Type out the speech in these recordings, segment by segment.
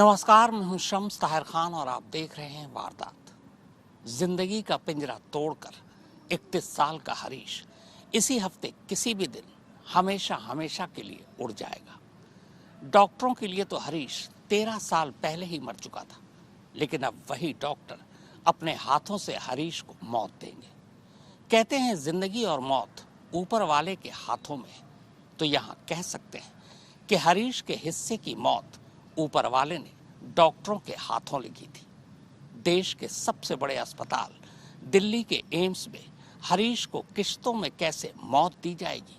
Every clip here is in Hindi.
नमस्कार, मैं हूं शम्स ताहिर खान और आप देख रहे हैं वारदात। जिंदगी का पिंजरा तोड़कर 31 साल का हरीश इसी हफ्ते किसी भी दिन हमेशा हमेशा के लिए उड़ जाएगा। डॉक्टरों के लिए तो हरीश 13 साल पहले ही मर चुका था, लेकिन अब वही डॉक्टर अपने हाथों से हरीश को मौत देंगे। कहते हैं जिंदगी और मौत ऊपर वाले के हाथों में है, तो यहाँ कह सकते हैं कि हरीश के हिस्से की मौत ऊपर वाले ने डॉक्टरों के हाथों लिखी थी। देश के सबसे बड़े अस्पताल दिल्ली के एम्स में हरीश को किश्तों में कैसे मौत दी जाएगी,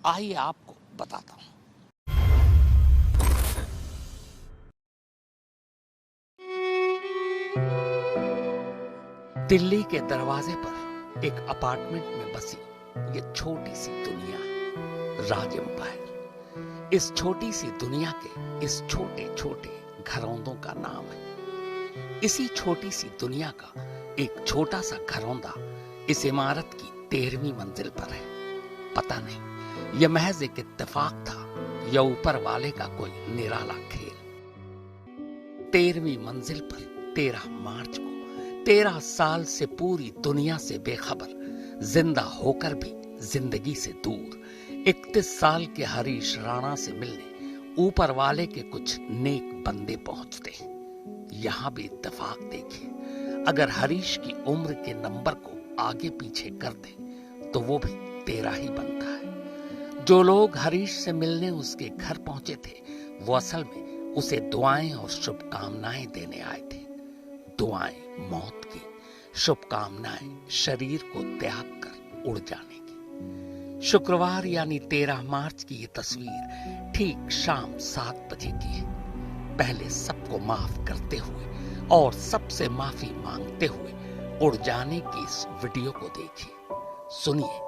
आइए आपको बताता हूं। दिल्ली के दरवाजे पर एक अपार्टमेंट में बसी ये छोटी सी दुनिया, राज एम्पायर। इस छोटी सी दुनिया के इस छोटे छोटे घरौंदों का नाम है। इसी छोटी सी दुनिया का एक छोटा सा घरौंदा इस इमारत की 13वीं मंजिल पर है। पता नहीं यह महज एक इत्तेफाक था या ऊपर वाले का कोई निराला खेल। 13वीं मंजिल पर 13 मार्च को 13 साल से पूरी दुनिया से बेखबर, जिंदा होकर भी जिंदगी से दूर 31 साल के हरीश राणा से मिलने ऊपर वाले के कुछ नेक बंदे पहुंचते हैं। यहां भी इत्तेफाक देखिए, अगर हरीश की उम्र के नंबर को आगे पीछे कर दे तो वो भी 13 ही बनता है। जो लोग हरीश से मिलने उसके घर पहुंचे थे वो असल में उसे दुआएं और शुभकामनाएं देने आए थे। दुआएं मौत की, शुभकामनाएं शरीर को त्याग कर उड़ जाने की। शुक्रवार यानी 13 मार्च की ये तस्वीर ठीक शाम 7 बजे की है। पहले सबको माफ करते हुए और सबसे माफी मांगते हुए उड़ जाने की इस वीडियो को देखिए, सुनिए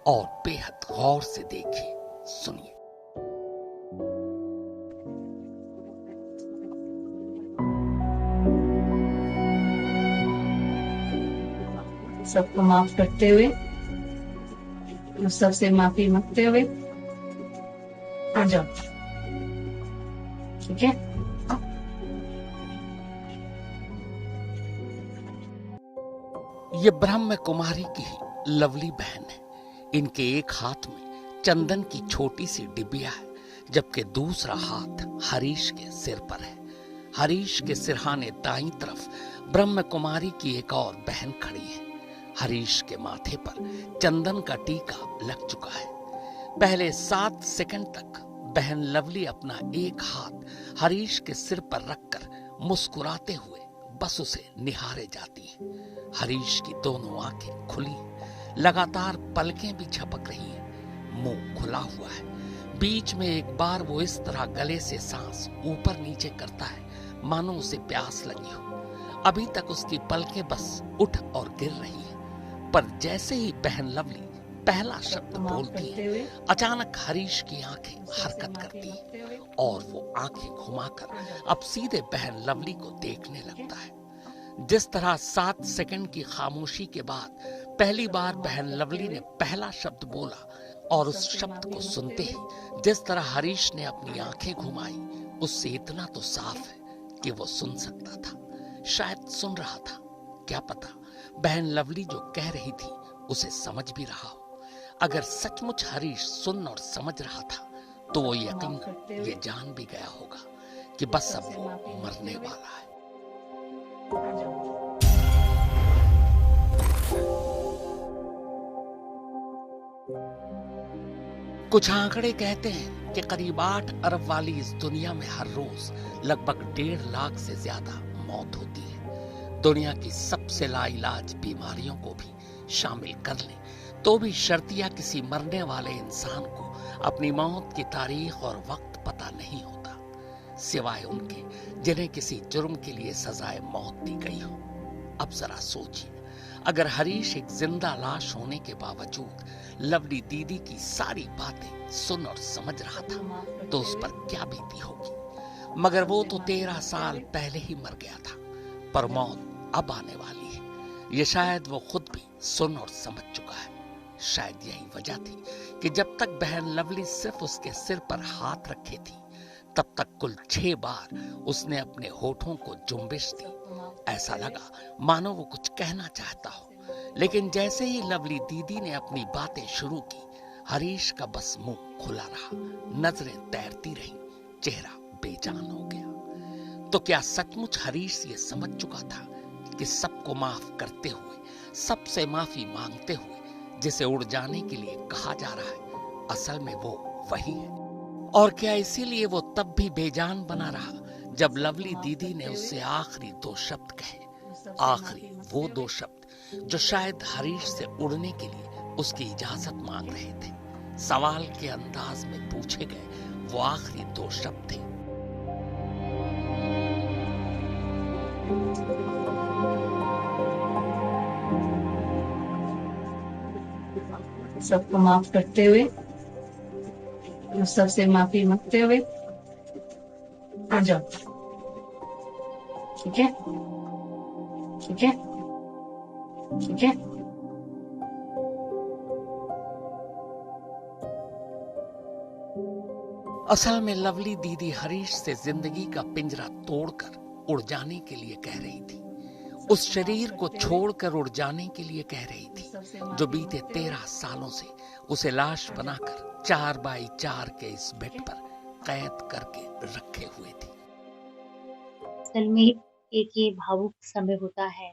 और बेहद गौर से देखिए, सुनिए। सबको माफ करते हुए, सबसे माफी मांगते हुए आ जाओ, ठीक है। ये ब्रह्म कुमारी की ही लवली बहन है। इनके एक हाथ में चंदन की छोटी सी डिबिया है, जबकि दूसरा हाथ हरीश के सिर पर है। हरीश के सिरहाने दाईं तरफ ब्रह्म कुमारी की एक और बहन खड़ी है। हरीश के माथे पर चंदन का टीका लग चुका है। पहले 7 सेकंड तक बहन लवली अपना एक हाथ हरीश के सिर पर रखकर मुस्कुराते हुए बस उसे निहारे जाती है। हरीश की दोनों आंखें खुली, लगातार पलकें भी झपक रही हैं, मुंह खुला हुआ है। बीच में एक बार वो इस तरह गले से सांस ऊपर नीचे करता है मानो उसे प्यास लगी हो। अभी तक उसकी पलकें बस उठ और गिर रही है, पर जैसे ही बहन लवली पहला शब्द बोलती है, अचानक हरीश की आंखें हरकत करती हैं और वो आंखें घुमाकर अब सीधे बहन लवली को देखने लगता है। जिस तरह 7 सेकंड की खामोशी के बाद पहली बार बहन लवली ने पहला शब्द बोला और उस शब्द को सुनते ही जिस तरह हरीश ने अपनी आंखें घुमाई, उससे इतना तो साफ है कि वो सुन सकता था, शायद सुन रहा था। क्या पता बहन लवली जो कह रही थी उसे समझ भी रहा हो। अगर सचमुच हरीश सुन और समझ रहा था तो वो यकीनन ये जान भी गया होगा कि बस अब वो मरने वाला है। कुछ आंकड़े कहते हैं कि करीब 8 अरब वाली इस दुनिया में हर रोज लगभग 1.5 लाख से ज्यादा मौत होती है। दुनिया की सबसे लाइलाज बीमारियों को भी शामिल कर लें तो भी शर्तिया किसी मरने वाले इंसान को अपनी मौत की तारीख और वक्त पता नहीं होता, सिवाय उनके जिन्हें किसी जुर्म के लिए सजाए मौत दी गई हो। अब जरा सोचिए, अगर हरीश एक जिंदा लाश होने के बावजूद लवली दीदी की सारी बातें सुन और समझ रहा था तो उस पर क्या बीती होगी। मगर वो तो 13 साल पहले ही मर गया था, पर मौत अब आने वाली है, ये शायद वो खुद भी सुन और समझ चुका है। शायद यही वजह थी कि जब तक बहन लवली सिर्फ उसके सिर पर हाथ रखे थी तब तक कुल 6 बार उसने अपने होठों को जुम्बिश दी। ऐसा लगा मानो वो कुछ कहना चाहता हो, लेकिन जैसे ही लवली दीदी ने अपनी बातें शुरू की, हरीश का बस मुंह खुला रहा, नजरें तैरती रहीं, चेहरा बेजान हो गया। तो क्या सचमुच हरीश ये समझ चुका था कि सबको माफ करते हुए, सबसे माफी मांगते हुए जिसे उड़ जाने के लिए कहा जा रहा है, असल में वो वही है? और क्या इसीलिए वो तब भी बेजान बना रहा जब लवली दीदी ने उससे आखिरी 2 शब्द कहे, आखिरी वो 2 शब्द जो शायद हरीश से उड़ने के लिए उसकी इजाजत मांग रहे थे। सवाल के अंदाज में पूछे गए वो आखिरी 2 शब्द थे, सबको माफ करते हुए, सबसे माफी मांगते हुए आ जाओ। ठीक है, ठीक है, ठीक है। असल में लवली दीदी हरीश से जिंदगी का पिंजरा तोड़कर उड़ जाने के लिए कह रही थी, उस शरीर को छोड़कर उड़ जाने के लिए कह रही थी जो बीते 13 सालों से उसे लाश बनाकर 4x4 के इस बेड पर कैद करके रखे हुए थी। असल में एक ये भावुक समय होता है,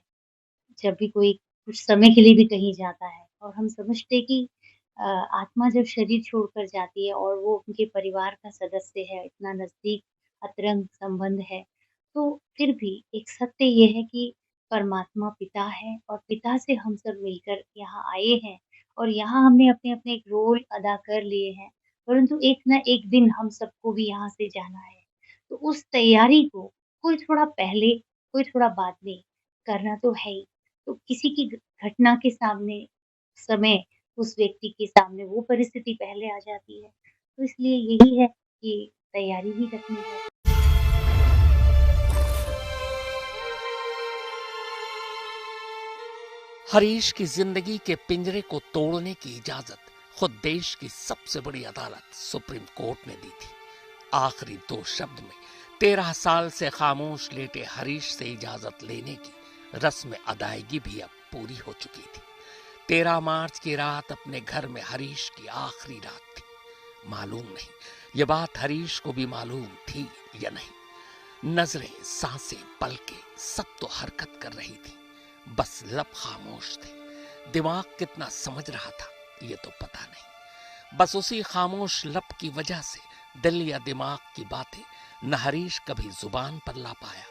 जब भी कोई कुछ समय के लिए भी कहीं जाता है और हम समझते हैं कि आत्मा जब शरीर छोड़कर जाती है और वो उनके परिवार का सदस्य है, इतना नज़दीक अतरंग संबंध है, तो फिर भी एक सत्य ये है कि परमात्मा पिता है और पिता से हम सब मिलकर यहाँ आए हैं और यहाँ हमने अपने-अपने एक रोल अदा कर लिए हैं, परंतु एक ना एक दिन हम सबको भी यहाँ से जाना है। तो उस तैयारी को कोई थोड़ा पहले, कोई थोड़ा बाद में करना तो है ही। तो किसी की घटना के सामने समय उस व्यक्ति के सामने वो परिस्थिति पहले आ जाती है। तो इसलिए यही है कि तैयारी भी रखनी है। हरीश की जिंदगी के पिंजरे को तोड़ने की इजाजत खुद देश की सबसे बड़ी अदालत सुप्रीम कोर्ट ने दी थी। आखिरी 2 शब्द में 13 साल से खामोश लेटे हरीश से इजाजत लेने की रस्म अदायगी भी अब पूरी हो चुकी थी। 13 मार्च की रात अपने घर में हरीश की आखिरी रात थी। मालूम नहीं ये बात हरीश को भी मालूम थी या नहीं। नजरें, सांसें, पलकें सब तो हरकत कर रही थी, बस लब खामोश थे। दिमाग कितना समझ रहा था ये तो पता नहीं। बस उसी खामोश लब की वजह से दिल या दिमाग की बातें न हरीश कभी जुबान पर ला पाया,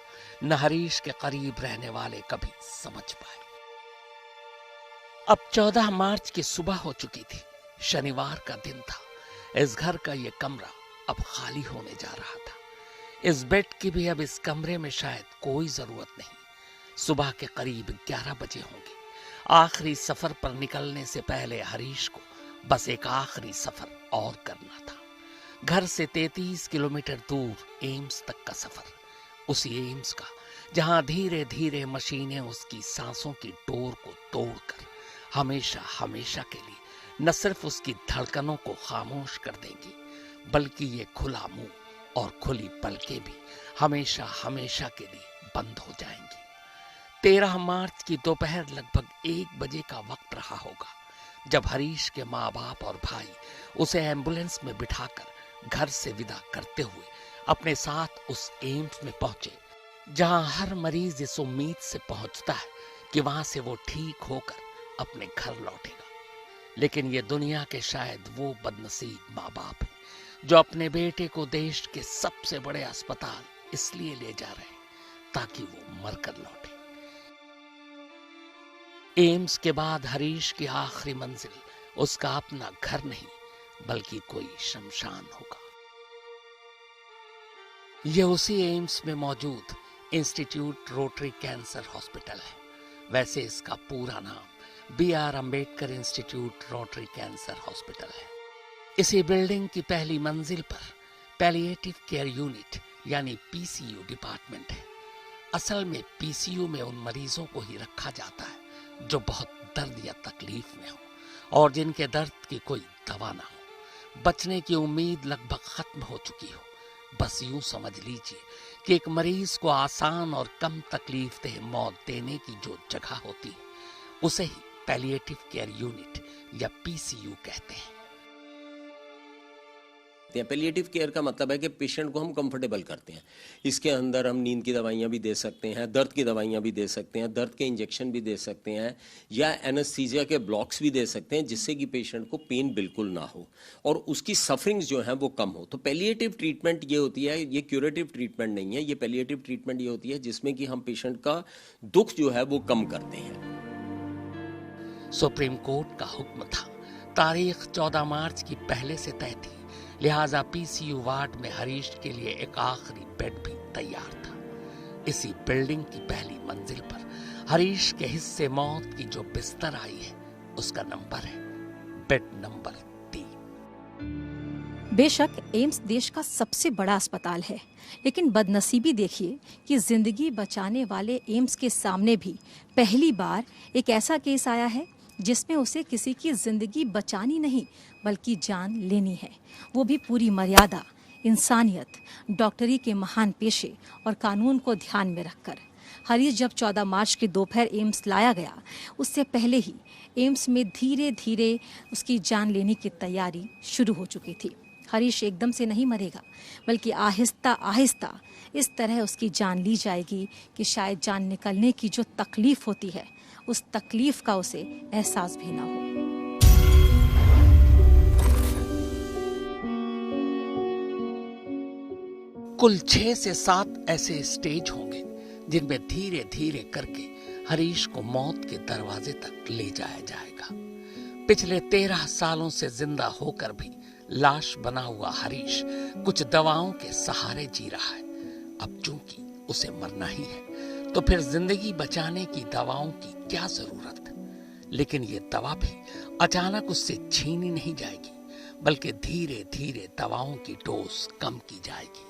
न हरीश के करीब रहने वाले कभी समझ पाए। अब 14 मार्च की सुबह हो चुकी थी। शनिवार का दिन था। इस घर का ये कमरा अब खाली होने जा रहा था। इस बेड की भी अब इस कमरे में शायद कोई जरूरत नहीं। सुबह के करीब 11 बजे होंगे। आखिरी सफर पर निकलने से पहले हरीश को बस एक आखिरी सफर और करना था। घर से 33 किलोमीटर दूर एम्स तक का सफर, उसी एम्स का जहां धीरे धीरे मशीनें उसकी सांसों की डोर को तोड़कर हमेशा हमेशा के लिए न सिर्फ उसकी धड़कनों को खामोश कर देंगी, बल्कि ये खुला मुंह और खुली पलकें भी हमेशा हमेशा के लिए बंद हो जाएंगी। 13 मार्च की दोपहर लगभग 1 बजे का वक्त रहा होगा जब हरीश के माँ बाप और भाई उसे एम्बुलेंस में बिठाकर घर से विदा करते हुए अपने साथ उस एम्स में पहुंचे, जहां हर मरीज इस उम्मीद से पहुंचता है कि वहां से वो ठीक होकर अपने घर लौटेगा। लेकिन ये दुनिया के शायद वो बदनसीब माँ बाप हैं जो अपने बेटे को देश के सबसे बड़े अस्पताल इसलिए ले जा रहे हैं ताकि वो मरकर लौटे। एम्स के बाद हरीश की आखिरी मंजिल उसका अपना घर नहीं बल्कि कोई शमशान होगा। यह उसी एम्स में मौजूद इंस्टीट्यूट रोटरी कैंसर हॉस्पिटल है। वैसे इसका पूरा नाम BR Ambedkar institute rotary cancer hospital है। इसी बिल्डिंग की पहली मंजिल पर पैलिएटिव केयर यूनिट यानी PCU डिपार्टमेंट है। असल में PCU में उन मरीजों को ही रखा जाता है जो बहुत दर्द या तकलीफ में हो और जिनके दर्द की कोई दवा ना हो, बचने की उम्मीद लगभग खत्म हो चुकी हो, बस यूं समझ लीजिए कि एक मरीज को आसान और कम तकलीफ देह मौत देने की जो जगह होती है उसे ही पैलिएटिव केयर यूनिट या पीसीयू कहते हैं। पैलिएटिव केयर का मतलब है कि पेशेंट को हम कंफर्टेबल करते हैं। इसके अंदर हम नींद की दवाइयाँ भी दे सकते हैं, दर्द की दवाइयाँ भी दे सकते हैं, दर्द के इंजेक्शन भी दे सकते हैं, या एनेस्थीसिया के ब्लॉक्स भी दे सकते हैं, जिससे कि पेशेंट को पेन बिल्कुल ना हो और उसकी सफरिंग्स जो है वो कम हो। तो पैलिएटिव ट्रीटमेंट ये होती है, ये क्यूरेटिव ट्रीटमेंट नहीं है। ये पैलिएटिव ट्रीटमेंट ये होती है जिसमें कि हम पेशेंट का दुख जो है वो कम करते हैं। सुप्रीम कोर्ट का हुक्म था, तारीख 14 मार्च की पहले से तय थी, लिहाजा पीसीयू वार्ड में हरीश के लिए एक आखिरी बेड भी तैयार था। इसी बिल्डिंग की पहली मंजिल पर हरीश के हिस्से मौत की जो बिस्तर आई है उसका नंबर है बेड नंबर 3। बेशक एम्स देश का सबसे बड़ा अस्पताल है, लेकिन बदनसीबी देखिए कि जिंदगी बचाने वाले एम्स के सामने भी पहली बार एक ऐसा केस आया है जिसमें उसे किसी की जिंदगी बचानी नहीं बल्कि जान लेनी है, वो भी पूरी मर्यादा, इंसानियत, डॉक्टरी के महान पेशे और कानून को ध्यान में रखकर। हरीश जब 14 मार्च की दोपहर एम्स लाया गया, उससे पहले ही एम्स में धीरे धीरे उसकी जान लेने की तैयारी शुरू हो चुकी थी। हरीश एकदम से नहीं मरेगा, बल्कि आहिस्ता आहिस्ता इस तरह उसकी जान ली जाएगी कि शायद जान निकलने की जो तकलीफ होती है उस तकलीफ का उसे एहसास भी ना हो। कुल 6 से 7 ऐसे स्टेज होंगे जिनमें धीरे धीरे करके हरीश को मौत के दरवाजे तक ले जाया जाएगा। पिछले 13 सालों से जिंदा होकर भी लाश बना हुआ हरीश कुछ दवाओं के सहारे जी रहा है। अब चूंकि उसे मरना ही है तो फिर जिंदगी बचाने की दवाओं की क्या जरूरत है। लेकिन ये दवा भी अचानक उससे छीनी नहीं जाएगी, बल्कि धीरे धीरे दवाओं की डोज कम की जाएगी।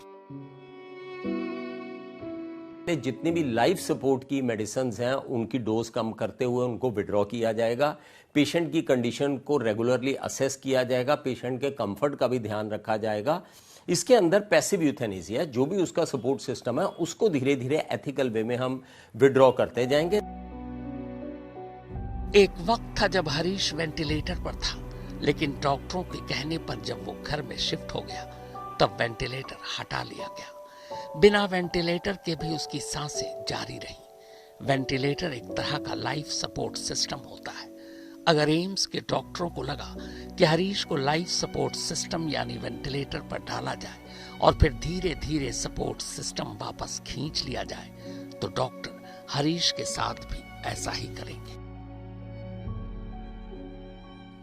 जितनी भी लाइफ सपोर्ट की मेडिसिन हैं उनकी डोज कम करते हुए उनको विड्रॉ किया जाएगा। पेशेंट की कंडीशन को रेगुलरली असेस किया जाएगा, पेशेंट के कंफर्ट का भी ध्यान रखा जाएगा। इसके अंदर पैसिव यूथेनेसिया, जो भी उसका सपोर्ट सिस्टम है उसको धीरे धीरे एथिकल वे में हम विड्रॉ करते जाएंगे। एक वक्त था जब हरीश वेंटिलेटर पर था, लेकिन डॉक्टरों के कहने पर जब वो घर में शिफ्ट हो गया तब वेंटिलेटर हटा लिया गया। बिना वेंटिलेटर के भी उसकी सांसें जारी रही। वेंटिलेटर एक तरह का लाइफ सपोर्ट सिस्टम होता है। अगर एम्स के डॉक्टरों को लगा कि हरीश को लाइफ सपोर्ट सिस्टम यानी वेंटिलेटर पर डाला जाए और फिर धीरे धीरे सपोर्ट सिस्टम वापस खींच लिया जाए, तो डॉक्टर हरीश के साथ भी ऐसा ही करेंगे।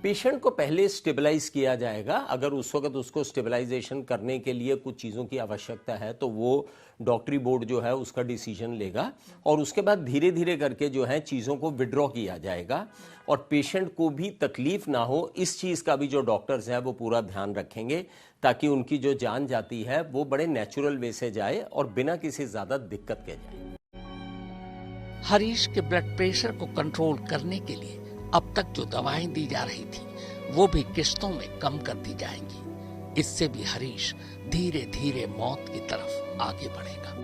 पेशेंट को पहले स्टेबलाइज किया जाएगा। अगर उस वक्त उसको स्टेबलाइजेशन करने के लिए कुछ चीज़ों की आवश्यकता है तो वो डॉक्टरी बोर्ड जो है उसका डिसीजन लेगा और उसके बाद धीरे धीरे करके जो है चीज़ों को विड्रॉ किया जाएगा और पेशेंट को भी तकलीफ ना हो, इस चीज़ का भी जो डॉक्टर्स हैं वो पूरा ध्यान रखेंगे ताकि उनकी जो जान जाती है वो बड़े नेचुरल वे से जाए और बिना किसी ज़्यादा दिक्कत के जाए। हरीश के ब्लड प्रेशर को कंट्रोल करने के लिए अब तक जो दवाएं दी जा रही थी वो भी किश्तों में कम कर दी जाएंगी। इससे भी हरीश धीरे धीरे मौत की तरफ आगे बढ़ेगा।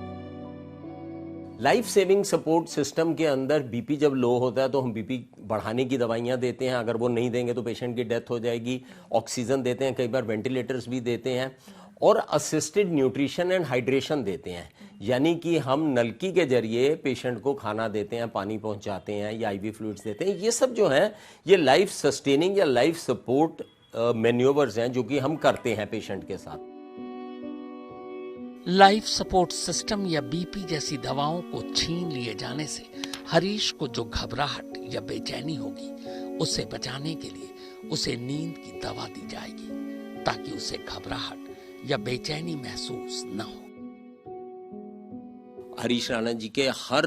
लाइफ सेविंग सपोर्ट सिस्टम के अंदर बीपी जब लो होता है तो हम बीपी बढ़ाने की दवाइयां देते हैं। अगर वो नहीं देंगे तो पेशेंट की डेथ हो जाएगी। ऑक्सीजन देते हैं, कई बार वेंटिलेटर्स भी देते हैं और असिस्टेड न्यूट्रिशन एंड हाइड्रेशन देते हैं, यानी कि हम नलकी के जरिए पेशेंट को खाना देते हैं, पानी पहुंचाते हैं या आईवी फ्लूइड्स देते हैं। ये सब जो है ये लाइफ सस्टेनिंग या लाइफ सपोर्ट मैन्यूवर्स हैं जो कि हम करते हैं पेशेंट के साथ। लाइफ सपोर्ट सिस्टम या बीपी जैसी दवाओं को छीन लिए जाने से हरीश को जो घबराहट या बेचैनी होगी उससे बचाने के लिए उसे नींद की दवा दी जाएगी ताकि उसे घबराहट या बेचैनी महसूस न हो। हरीश राणा जी के हर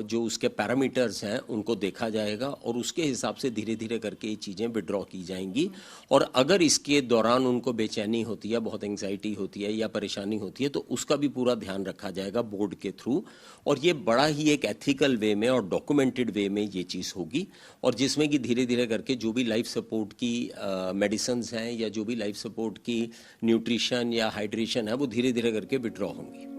जो उसके पैरामीटर्स हैं उनको देखा जाएगा और उसके हिसाब से धीरे धीरे करके ये चीज़ें विड्रॉ की जाएंगी। और अगर इसके दौरान उनको बेचैनी होती है, बहुत एंग्जाइटी होती है या परेशानी होती है, तो उसका भी पूरा ध्यान रखा जाएगा बोर्ड के थ्रू। और ये बड़ा ही एक एथिकल वे में और डॉक्यूमेंटेड वे में ये चीज़ होगी, और जिसमें कि धीरे धीरे करके जो भी लाइफ सपोर्ट की मेडिसिन्स हैं या जो भी लाइफ सपोर्ट की न्यूट्रिशन या हाइड्रेशन है वो धीरे धीरे करके विड्रॉ होंगी।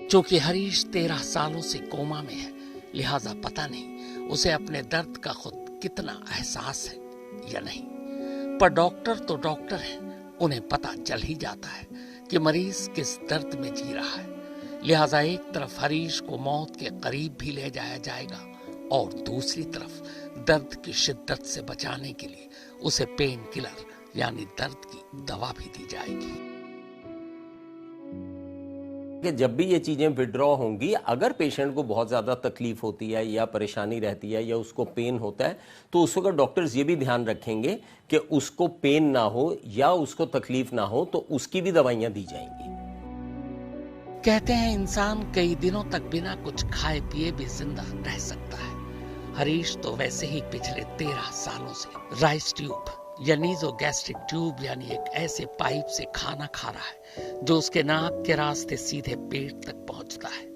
चूंकि हरीश 13 सालों से कोमा में है, लिहाजा पता नहीं उसे अपने दर्द का खुद कितना एहसास है या नहीं, पर डॉक्टर तो डॉक्टर हैं, उन्हें पता चल ही जाता है कि मरीज किस दर्द में जी रहा है। लिहाजा एक तरफ हरीश को मौत के करीब भी ले जाया जाएगा और दूसरी तरफ दर्द की शिद्दत से बचाने के लिए उसे पेन किलर यानी दर्द की दवा भी दी जाएगी। कि जब भी ये चीज़ें विड्रॉ होंगी, अगर पेशेंट को बहुत ज़्यादा तकलीफ होती है या परेशानी रहती है या उसको पेन होता है, तो उस वक्त डॉक्टर्स ये भी ध्यान रखेंगे कि उसको पेन ना हो या उसको तकलीफ ना हो, तो उसकी भी दवाइयाँ दी जाएंगी। कहते हैं इंसान कई दिनों तक बिना कुछ खाए पिए भी जिंदा रह सकता है। हरीश तो वैसे ही पिछले 13 सालों से राइस ट्यूब या नीजोगैस्ट्रिक ट्यूब यानी एक ऐसे पाइप से खाना खा रहा है जो उसके नाक के रास्ते सीधे पेट तक पहुंचता है।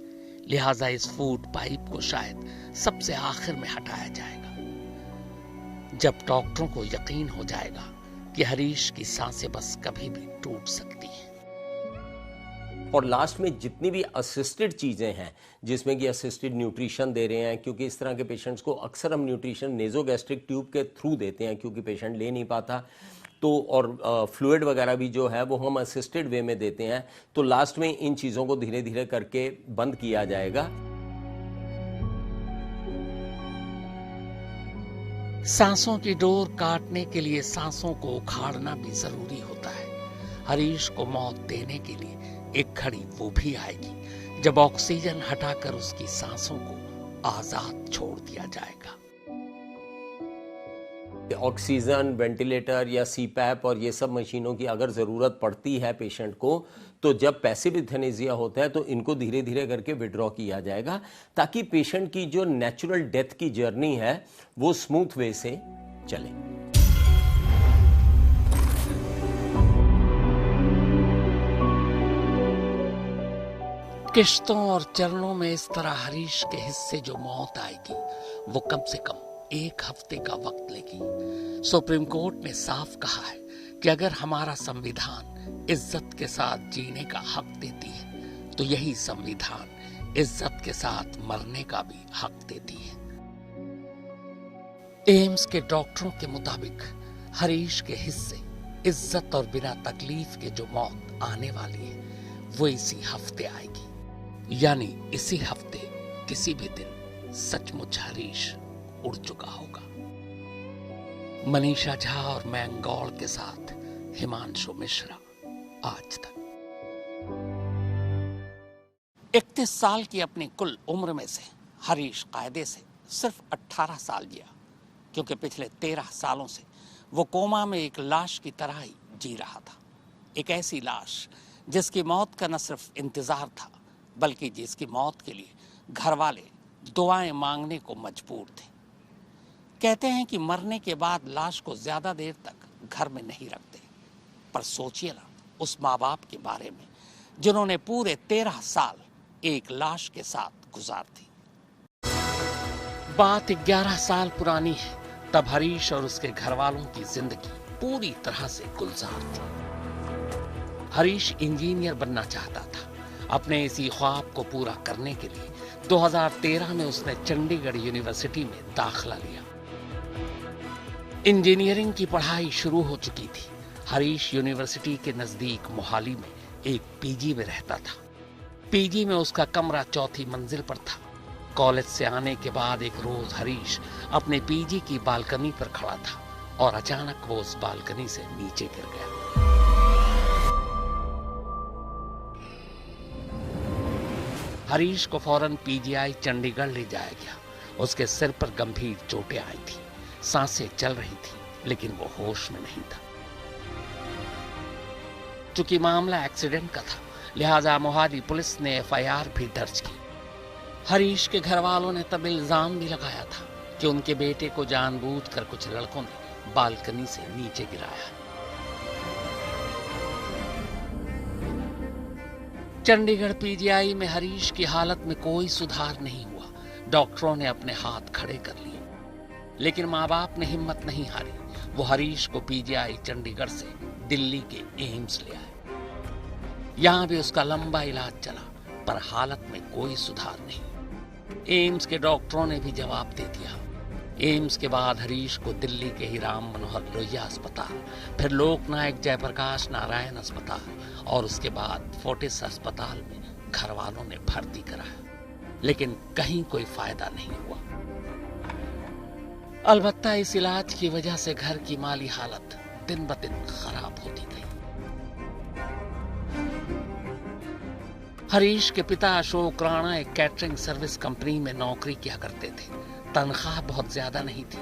लिहाजा इस फूड पाइप को शायद सबसे आखिर में हटाया जाएगा, जब डॉक्टरों को यकीन हो जाएगा कि हरीश की सांसें बस कभी भी टूट सकती हैं। और लास्ट में जितनी भी असिस्टेड चीज़ें हैं, जिसमें कि असिस्टेड न्यूट्रिशन दे रहे हैं, क्योंकि इस तरह के पेशेंट्स को अक्सर हम न्यूट्रिशन नेजोगैस्ट्रिक ट्यूब के थ्रू देते हैं क्योंकि पेशेंट ले नहीं पाता, तो और फ्लूइड वगैरह भी जो है वो हम असिस्टेड वे में देते हैं। तो लास्ट में इन चीज़ों को धीरे धीरे करके बंद किया जाएगा। सांसों की डोर काटने के लिए सांसों को उखाड़ना भी जरूरी होता है। हरीश को मौत देने के लिए एक घड़ी वो भी आएगी जब ऑक्सीजन हटाकर उसकी सांसों को आजाद छोड़ दिया जाएगा। ऑक्सीजन, वेंटिलेटर या सीपैप और ये सब मशीनों की अगर ज़रूरत पड़ती है पेशेंट को, तो जब पैसिव यूथैनेसिया होता है तो इनको धीरे धीरे करके विड्रॉ किया जाएगा, ताकि पेशेंट की जो नेचुरल डेथ की जर्नी है वो स्मूथ वे से चले। किश्तों और चरणों में इस तरह हरीश के हिस्से जो मौत आएगी वो कम से कम 1 हफ्ते का वक्त लेगी। सुप्रीम कोर्ट ने साफ कहा है कि अगर हमारा संविधान इज्जत के साथ जीने का हक देती है तो यही संविधान इज्जत के साथ मरने का भी हक देती है। एम्स के डॉक्टरों के मुताबिक हरीश के हिस्से इज्जत और बिना तकलीफ के जो मौत आने वाली है वो इसी हफ्ते आएगी, यानी इसी हफ्ते किसी भी दिन सचमुच हरीश उड़ चुका होगा। मनीषा झा और मैंगौड़ के साथ हिमांशु मिश्रा, आज तक। 31 साल की अपनी कुल उम्र में से हरीश कायदे से सिर्फ 18 साल जिया, क्योंकि पिछले 13 सालों से वो कोमा में एक लाश की तरह ही जी रहा था। एक ऐसी लाश जिसकी मौत का न सिर्फ इंतजार था, बल्कि जिसकी मौत के लिए घर वाले दुआएं मांगने को मजबूर थे। कहते हैं कि मरने के बाद लाश को ज्यादा देर तक घर में नहीं रखते, पर सोचिए ना उस माँ बाप के बारे में जिन्होंने पूरे 13 साल एक लाश के साथ गुजार दी। बात 11 साल पुरानी है, तब हरीश और उसके घर वालों की जिंदगी पूरी तरह से गुलजार थी। हरीश इंजीनियर बनना चाहता था। अपने इसी ख्वाब को पूरा करने के लिए 2013 में उसने चंडीगढ़ यूनिवर्सिटी में दाखिला लिया। इंजीनियरिंग की पढ़ाई शुरू हो चुकी थी। हरीश यूनिवर्सिटी के नजदीक मोहाली में एक पीजी में रहता था। पीजी में उसका कमरा 4थी मंजिल पर था। कॉलेज से आने के बाद एक रोज हरीश अपने पीजी की बालकनी पर खड़ा था और अचानक वो उस बालकनी से नीचे गिर गया। हरीश को फौरन पीजीआई चंडीगढ़ ले जाया गया। उसके सिर पर गंभीर चोटें आई थी, सांसें चल रही थी, लेकिन वो होश में नहीं था। चूंकि मामला एक्सीडेंट का था, लिहाजा मोहाली पुलिस ने एफआईआर भी दर्ज की। हरीश के घर वालों ने तब इल्जाम भी लगाया था कि उनके बेटे को जानबूझकर कुछ लड़कों ने बालकनी से नीचे गिराया। चंडीगढ़ पीजीआई में हरीश की हालत में कोई सुधार नहीं हुआ। डॉक्टरों ने अपने हाथ खड़े कर लिए, लेकिन माँ बाप ने हिम्मत नहीं हारी। वो हरीश को पीजीआई चंडीगढ़ से दिल्ली के एम्स ले आए। यहां भी उसका लंबा इलाज चला, पर हालत में कोई सुधार नहीं। एम्स के डॉक्टरों ने भी जवाब दे दिया। एम्स के बाद हरीश को दिल्ली के ही राम मनोहर लोहिया अस्पताल, फिर लोकनायक जयप्रकाश नारायण अस्पताल और उसके बाद फोर्टिस अस्पताल में घर वालों ने भर्ती कराया, लेकिन कहीं कोई फायदा नहीं हुआ। अलबत्ता इस इलाज की वजह से घर की माली हालत दिन ब दिन खराब होती गई। हरीश के पिता अशोक राणा एक कैटरिंग सर्विस कंपनी में नौकरी किया करते थे। तनख्वाह बहुत ज्यादा नहीं थी,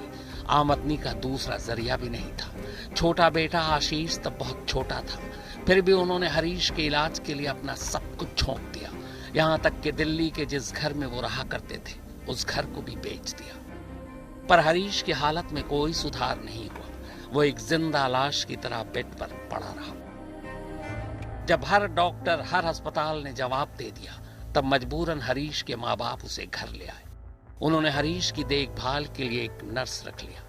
आमदनी का दूसरा जरिया भी नहीं था। छोटा बेटा आशीष तब बहुत छोटा था, फिर भी उन्होंने हरीश के इलाज के लिए अपना सब कुछ झोंक दिया। यहाँ तक कि दिल्ली के जिस घर में वो रहा करते थे उस घर को भी बेच दिया। पर हरीश की हालत में कोई सुधार नहीं हुआ। वो एक जिंदा लाश की तरह बेड पर पड़ा रहा। जब हर डॉक्टर, हर अस्पताल ने जवाब दे दिया, तब मजबूरन हरीश के माँ बाप उसे घर ले आए। उन्होंने हरीश की देखभाल के लिए एक नर्स रख लिया,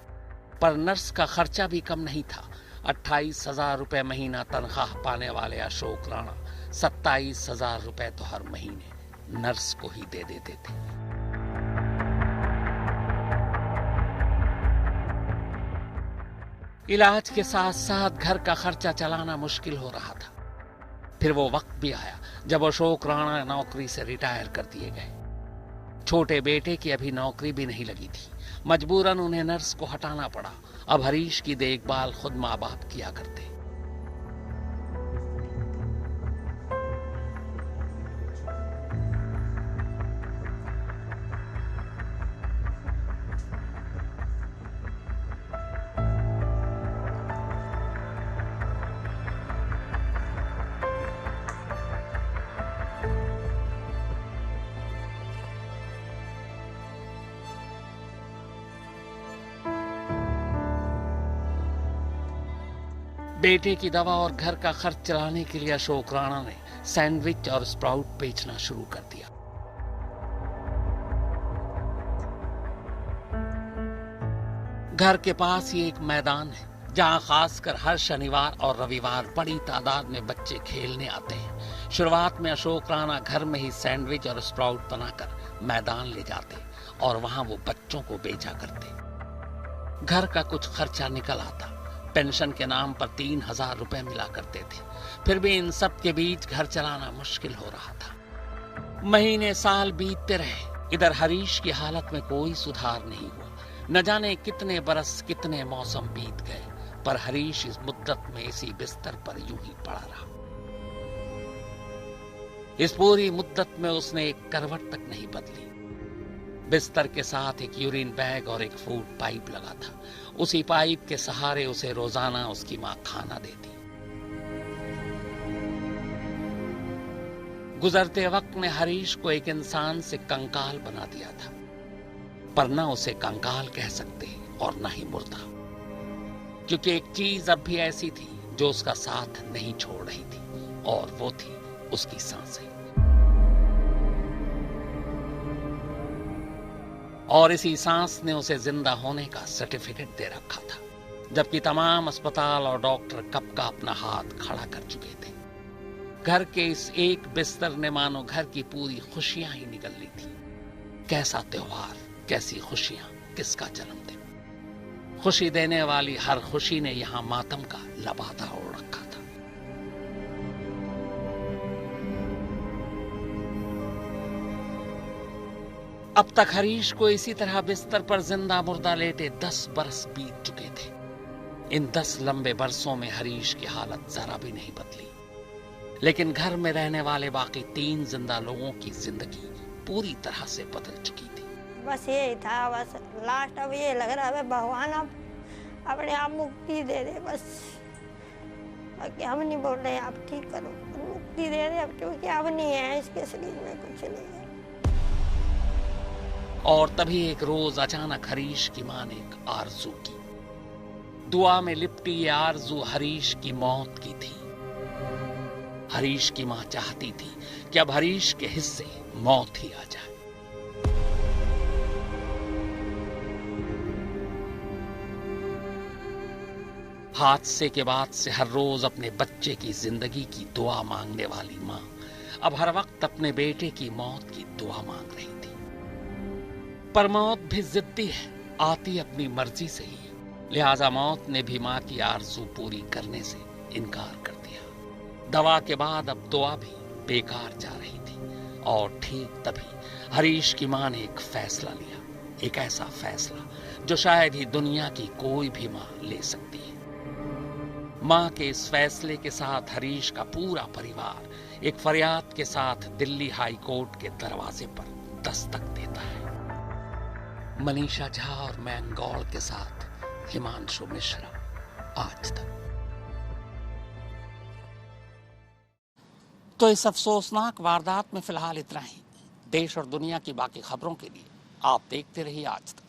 पर नर्स का खर्चा भी कम नहीं था। 28,000 रुपए महीना तनख्वाह पाने वाले अशोक राणा 27,000 रुपए तो हर महीने नर्स को ही दे देते थे। इलाज के साथ साथ घर का खर्चा चलाना मुश्किल हो रहा था। फिर वो वक्त भी आया जब अशोक राणा नौकरी से रिटायर कर दिए गए। छोटे बेटे की अभी नौकरी भी नहीं लगी थी। मजबूरन उन्हें नर्स को हटाना पड़ा। अब हरीश की देखभाल खुद माँ बाप किया करते। बेटे की दवा और घर का खर्च चलाने के लिए अशोक राणा ने सैंडविच और स्प्राउट बेचना शुरू कर दिया। घर के पास ही एक मैदान है जहां खासकर हर शनिवार और रविवार बड़ी तादाद में बच्चे खेलने आते हैं। शुरुआत में अशोक राणा घर में ही सैंडविच और स्प्राउट बनाकर मैदान ले जाते और वहां वो बच्चों को बेचा करते। घर का कुछ खर्चा निकल आता। पेंशन के नाम पर 3,000 रुपए मिला करते थे। फिर भी इन सब के बीच घर चलाना मुश्किल हो रहा था। महीने साल बीतते रहे, इधर हरीश की हालत में कोई सुधार नहीं हुआ। न जाने कितने बरस, कितने मौसम बीत गए, पर हरीश इस मुद्दत में इसी बिस्तर पर यूं ही पड़ा रहा। इस पूरी मुद्दत में उसने एक करवट तक नहीं बदली। बिस्तर के साथ एक यूरिन बैग और एक फूड पाइप लगा था। उसी पाइप के सहारे उसे रोजाना उसकी मां खाना देती। गुजरते वक्त ने हरीश को एक इंसान से कंकाल बना दिया था, पर न उसे कंकाल कह सकते और न ही मुर्दा, क्योंकि एक चीज अब भी ऐसी थी जो उसका साथ नहीं छोड़ रही थी, और वो थी उसकी सांसें। और इसी सांस ने उसे जिंदा होने का सर्टिफिकेट दे रखा था, जबकि तमाम अस्पताल और डॉक्टर कब का अपना हाथ खड़ा कर चुके थे। घर के इस एक बिस्तर ने मानो घर की पूरी खुशियां ही निगल ली थी। कैसा त्योहार, कैसी खुशियां, किसका जन्मदिन। खुशी देने वाली हर खुशी ने यहां मातम का लबादा ओढ़ रखा था। अब तक हरीश को इसी तरह बिस्तर पर जिंदा मुर्दा लेटे 10 बरस बीत चुके थे। इन 10 लंबे बरसों में हरीश की हालत जरा भी नहीं बदली, लेकिन घर में रहने वाले बाकी 3 जिंदा लोगों की जिंदगी पूरी तरह से बदल चुकी थी। बस यही था, बस लास्ट अब ये लग रहा है भगवान अब अपने आप मुक्ति दे दे। बस बाकी हम नहीं बोल रहे आप ठीक करो, मुक्ति दे रहे अब, क्योंकि अब नहीं है इसके शरीर में कुछ नहीं है। और तभी एक रोज अचानक हरीश की मां ने एक आरजू की। दुआ में लिपटी ये आरजू हरीश की मौत की थी। हरीश की मां चाहती थी कि अब हरीश के हिस्से मौत ही आ जाए। हादसे के बाद से हर रोज अपने बच्चे की जिंदगी की दुआ मांगने वाली मां अब हर वक्त अपने बेटे की मौत की दुआ मांग रही थी। पर मौत भी जिद्दी है, आती अपनी मर्जी से ही। लिहाजा मौत ने भी मां की आरज़ू पूरी करने से इनकार कर दिया। दवा के बाद अब दुआ भी बेकार जा रही थी। और ठीक तभी हरीश की मां ने एक फैसला लिया, एक ऐसा फैसला जो शायद ही दुनिया की कोई भी मां ले सकती है। मां के इस फैसले के साथ हरीश का पूरा परिवार एक फरियाद के साथ दिल्ली हाई कोर्ट के दरवाजे पर दस्तक देता है। मनीषा झा और मैन गौड़ के साथ हिमांशु मिश्रा, आज तक। तो इस अफसोसनाक वारदात में फिलहाल इतना ही। देश और दुनिया की बाकी खबरों के लिए आप देखते रहिए आज तक।